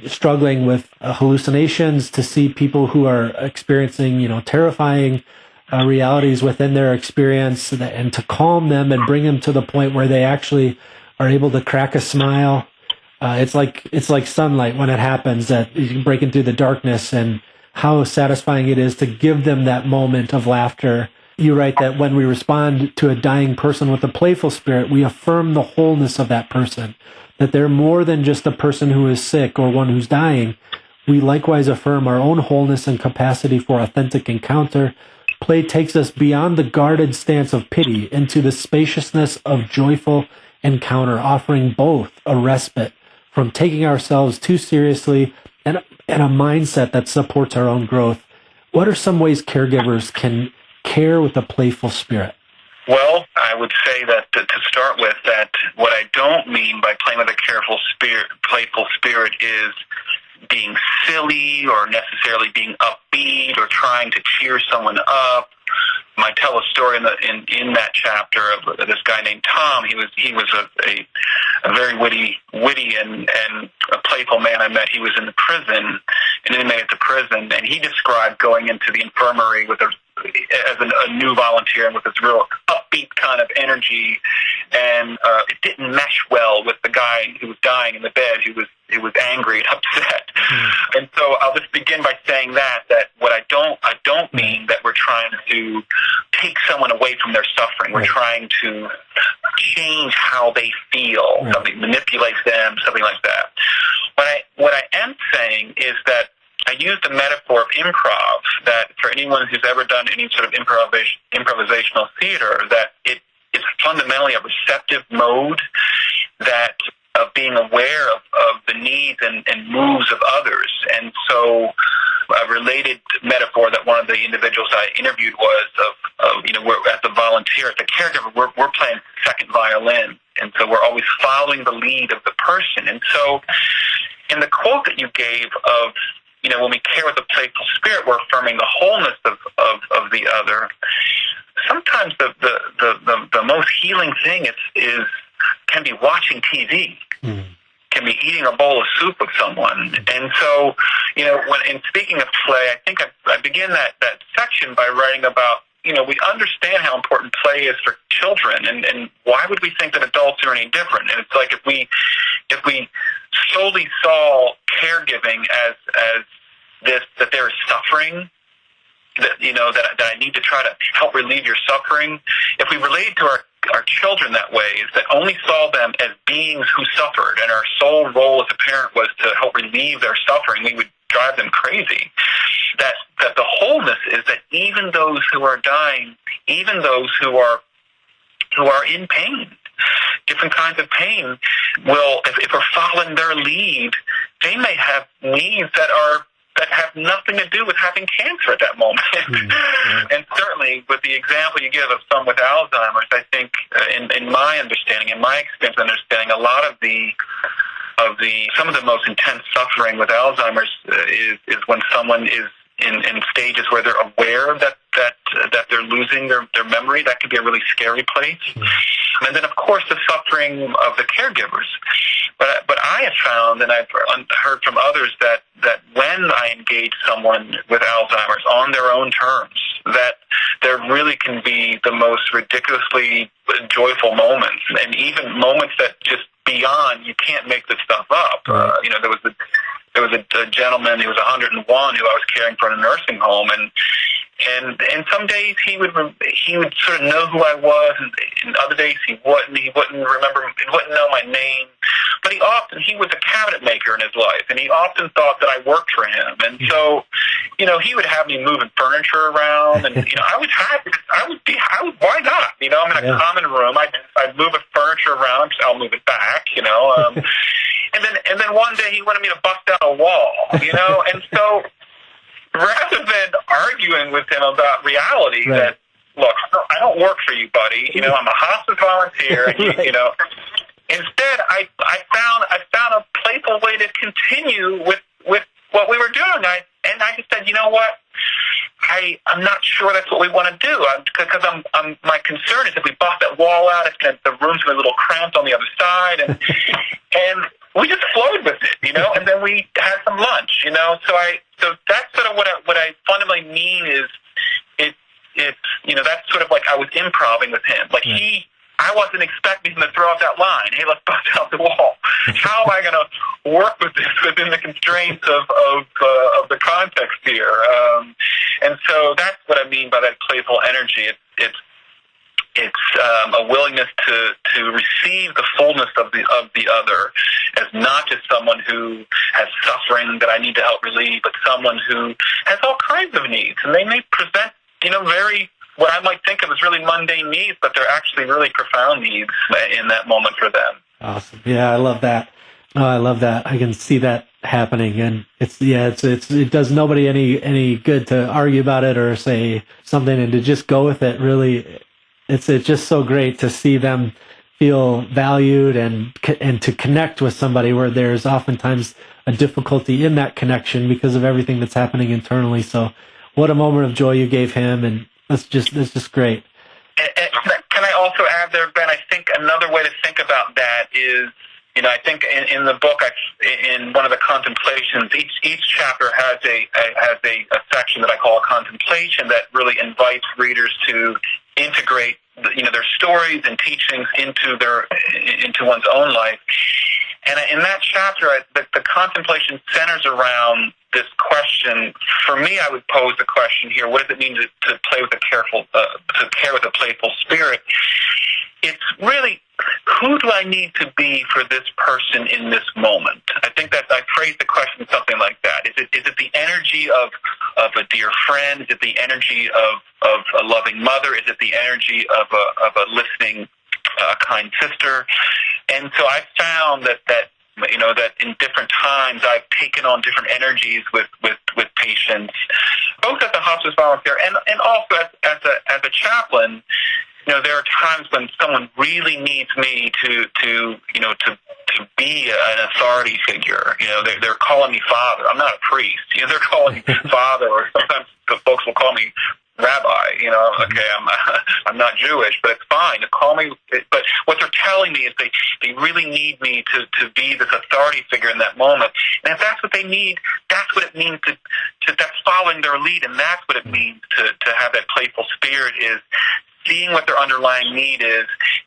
struggling with hallucinations, to see people who are experiencing, terrifying realities within their experience, and to calm them and bring them to the point where they actually are able to crack a smile. It's like sunlight when it happens, that you can break into the darkness, and how satisfying it is to give them that moment of laughter. You write that when we respond to a dying person with a playful spirit, we affirm the wholeness of that person, that they're more than just a person who is sick or one who's dying. We likewise affirm our own wholeness and capacity for authentic encounter. Play takes us beyond the guarded stance of pity into the spaciousness of joyful encounter, offering both a respite from taking ourselves too seriously and a mindset that supports our own growth. What are some ways caregivers can care with a playful spirit? Well, I would say that to start with, that what I don't mean by playing with a playful spirit is being silly or necessarily being upbeat or trying to cheer someone up. I tell a story in that chapter of this guy named Tom. He was a very witty and a playful man I met. He was in the prison, an inmate at the prison, and he described going into the infirmary as a new volunteer and with this real upbeat kind of energy, and it didn't mesh well with the guy who was dying in the bed, who was angry and upset. And so I'll just begin by saying that what I don't mean that we're trying to take someone away from their suffering. We're trying to change how they feel, something, manipulate them, something like that. What I am saying is that I used a metaphor of improv, that for anyone who's ever done any sort of improvisational theater, that it is fundamentally a receptive mode, that of being aware of the needs and moves of others. And so a related metaphor that one of the individuals I interviewed was of we're as the volunteer, as the caregiver, we're playing second violin, and so we're always following the lead of the person. And so in the quote that you gave of, when we care with a playful spirit, we're affirming the wholeness of the other. Sometimes the most healing thing can be watching TV, can be eating a bowl of soup with someone. And so, in speaking of play, I think I begin that section by writing about, we understand how important play is for children, and why would we think that adults are any different? And it's like if we solely saw caregiving as this, that there is suffering, that that I need to try to help relieve your suffering. If we relate to our children that way, is that only saw them as beings who suffered, and our sole role as a parent was to help relieve their suffering, we would drive them crazy. That the wholeness is that even those who are dying, even those who are in pain, different kinds of pain, will, if we're following their lead, they may have needs that have nothing to do with having cancer at that moment. And certainly with the example you give of someone with Alzheimer's, I think in my understanding, in my experience understanding, a lot of the some of the most intense suffering with Alzheimer's is when someone is in stages where they're aware that they're losing their memory. That can be a really scary place. And then, of course, the suffering of the caregivers. But I have found, and I've heard from others, that when I engage someone with Alzheimer's on their own terms, that there really can be the most ridiculously joyful moments, and even moments that just beyond, you can't make this stuff up. There was a gentleman, he was 101, who I was caring for in a nursing home, and some days he would sort of know who I was, and other days he wouldn't remember, he wouldn't know my name. But he was a cabinet maker in his life, and he often thought that I worked for him. And so, he would have me moving furniture around, and I was happy. Why not? I'm in a common room. I'd move the furniture around. I'll move it back. And then one day he wanted me to bust down a wall. And so, rather than arguing with him about reality, that, look, I don't work for you, buddy. I'm a hospice volunteer, and instead I found a playful way to continue with what we were doing. I just said, you know what? I'm not sure that's what we want to do, because my concern is if we bust that wall out, the room's going to be a little cramped on the other side, and we just flowed with it, and then we had some lunch, So that's sort of what I fundamentally mean is it's that's sort of like I was improvising with him. Like I wasn't expecting him to throw out that line, hey, let's bust out the wall. How am I going to work with this within the constraints of the context here? And so that's what I mean by that playful energy. It's a willingness to receive the fullness of the other as not just someone who has suffering that I need to help relieve, but someone who has all kinds of needs, and they may present very what I might think of as really mundane needs, but they're actually really profound needs in that moment for them. Awesome. Yeah, I love that. Oh, I love that. I can see that happening, and it does nobody any good to argue about it or say something, and to just go with it. Really, it's just so great to see them feel valued and to connect with somebody where there's oftentimes a difficulty in that connection because of everything that's happening internally. So, what a moment of joy you gave him, and that's just great. And can I also add there, Ben? I think another way to think about that is, I think in the book, in one of the contemplations, each chapter has a section that I call a contemplation that really invites readers to integrate their stories and teachings into one's own life. And in that chapter, the contemplation centers around this question. For me, I would pose the question here: what does it mean to play with to care with a playful spirit? It's really, who do I need to be for this person in this moment? I think that I phrase the question something like that. Is it the energy of a dear friend? Is it the energy of a loving mother? Is it the energy of a listening kind sister? And so I found that in different times I've taken on different energies with patients, both as a hospice volunteer and also as a chaplain. There are times when someone really needs me to be an authority figure. They're calling me father. I'm not a priest. They're calling me father, or sometimes the folks will call me rabbi. Okay, I'm not Jewish, but it's fine to call me. But what they're telling me is they really need me to be this authority figure in that moment. And if that's what they need, that's what it means to that's following their lead, and that's what it means to have that playful spirit, is seeing what their underlying need is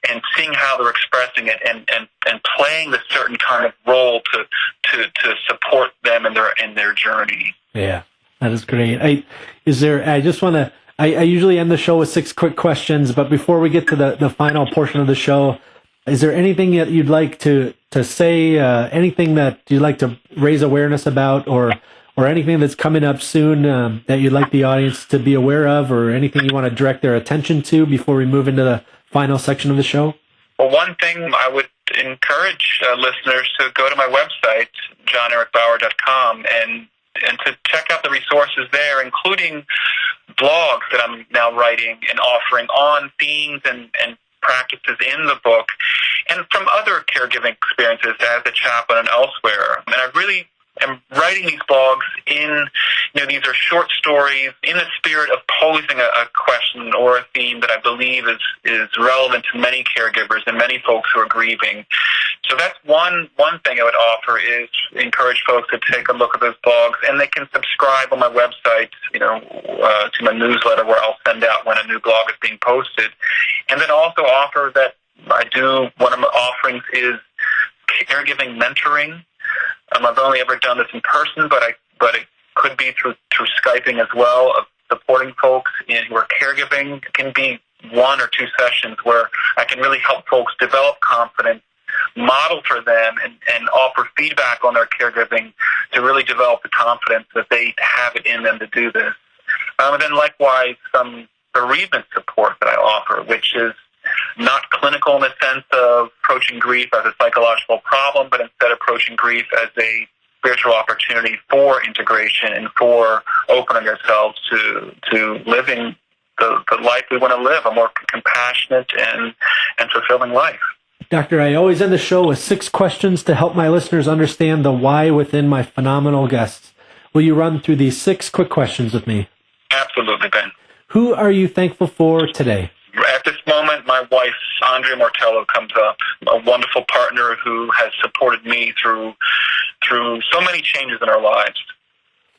and seeing how they're expressing it, and playing this certain kind of role to support them in their journey. Yeah, that is great. I usually end the show with 6 quick questions, but before we get to the final portion of the show, is there anything that you'd like to say, anything that you'd like to raise awareness about, or anything that's coming up soon that you'd like the audience to be aware of, or anything you want to direct their attention to before we move into the final section of the show? Well, one thing I would encourage listeners to go to my website, johnericbaugher.com, and to check out the resources there, including blogs that I'm now writing and offering on themes and practices in the book. and from other caregiving experiences as a chaplain and elsewhere. And I really am writing these blogs these are short stories in the spirit of posing a question or a theme that I believe is relevant to many caregivers and many folks who are grieving. So that's one thing I would offer is encourage folks to take a look at those blogs, and they can subscribe on my website, to my newsletter where I'll send out when a new blog is being posted. And then also offer that one of my offerings is caregiving mentoring. I've only ever done this in person, but it could be through Skyping as well, of supporting folks who are caregiving. It can be 1 or 2 sessions where I can really help folks develop confidence, model for them, and offer feedback on their caregiving to really develop the confidence that they have it in them to do this. And then likewise, some bereavement support that I offer, which is not clinical in the sense of approaching grief as a psychological problem, but instead approaching grief as a spiritual opportunity for integration and for opening ourselves to living the life we want to live, a more compassionate and fulfilling life. Doctor, I always end the show with 6 questions to help my listeners understand the why within my phenomenal guests. Will you run through these 6 quick questions with me? Absolutely, Ben. Who are you thankful for today? At this moment, my wife, Andrea Mortello, comes up, a wonderful partner who has supported me through so many changes in our lives,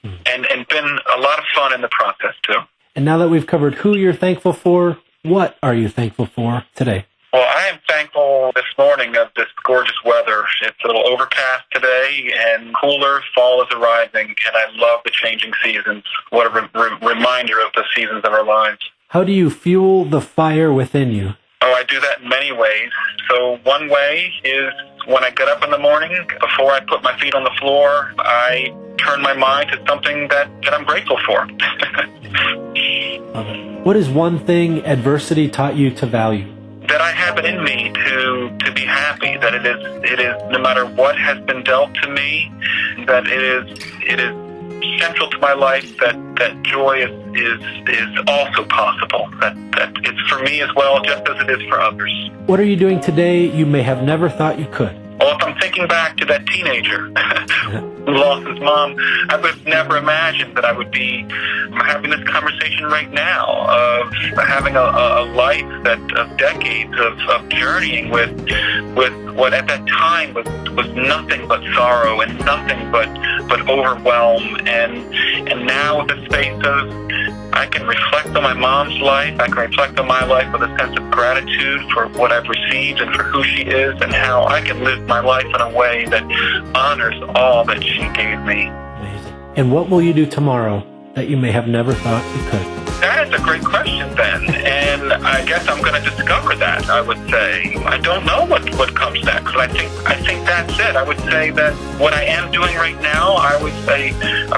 and been a lot of fun in the process, too. And now that we've covered who you're thankful for, what are you thankful for today? Well, I am thankful this morning of this gorgeous weather. It's a little overcast today and cooler. Fall is arriving, and I love the changing seasons. What a reminder of the seasons of our lives. How do you fuel the fire within you? Oh, I do that in many ways. So one way is when I get up in the morning, before I put my feet on the floor, I turn my mind to something that I'm grateful for. What is one thing adversity taught you to value? That I have it in me to be happy, that it is no matter what has been dealt to me, that it is central to my life, that joy is also possible, that it's for me as well, just as it is for others. What are you doing today you may have never thought you could? Well, if I'm thinking back to that teenager who lost his mom, I would have never imagined that I would be having this conversation right now, of having a life of decades of journeying with what at that time was nothing but sorrow and nothing but overwhelm, and now with the space of I can reflect on my mom's life, I can reflect on my life with a sense of gratitude for what I've received and for who she is, and how I can live my life in a way that honors all that she gave me. Amazing. And what will you do tomorrow that you may have never thought you could? That is a great question, Ben, and I guess I'm going to discover that, I would say. I don't know what comes next, but I think that's it. I would say that what I am doing right now, I was a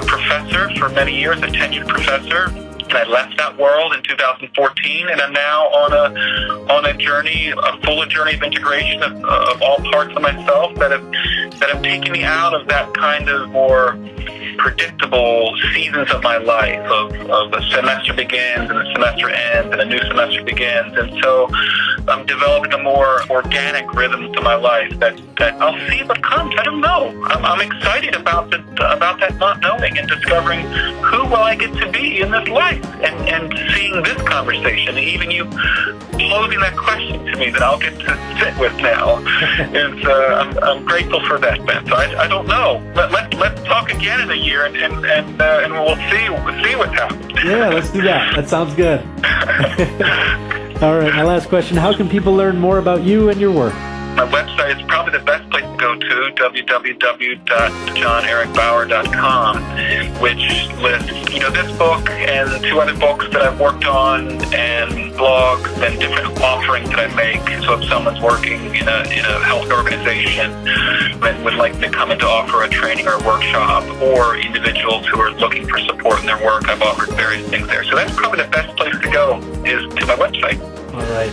professor for many years, a tenured professor. And I left that world in 2014, and I'm now on a journey, a fuller journey of integration of all parts of myself that have taken me out of that kind of more predictable seasons of my life, of a semester begins and a semester ends and a new semester begins. And so I'm developing a more organic rhythm to my life that I'll see what comes. I don't know. I'm excited about that not knowing and discovering who will I get to be in this life, and seeing this conversation, even you posing that question to me that I'll get to sit with now. I'm grateful for that, Ben. So I don't know. Let's talk again in a year, and we'll see what's happened. Yeah, let's do that. That sounds good. All right, my last question. How can people learn more about you and your work? My website is probably the best place to go to, www.johnericbaugher.com, which lists, this book and 2 other books that I've worked on, and blogs and different offerings that I make. So if someone's working in a health organization and would like to come in to offer a training or a workshop, or individuals who are looking for support in their work, I've offered various things there. So that's probably the best place to go, is to my website. All right.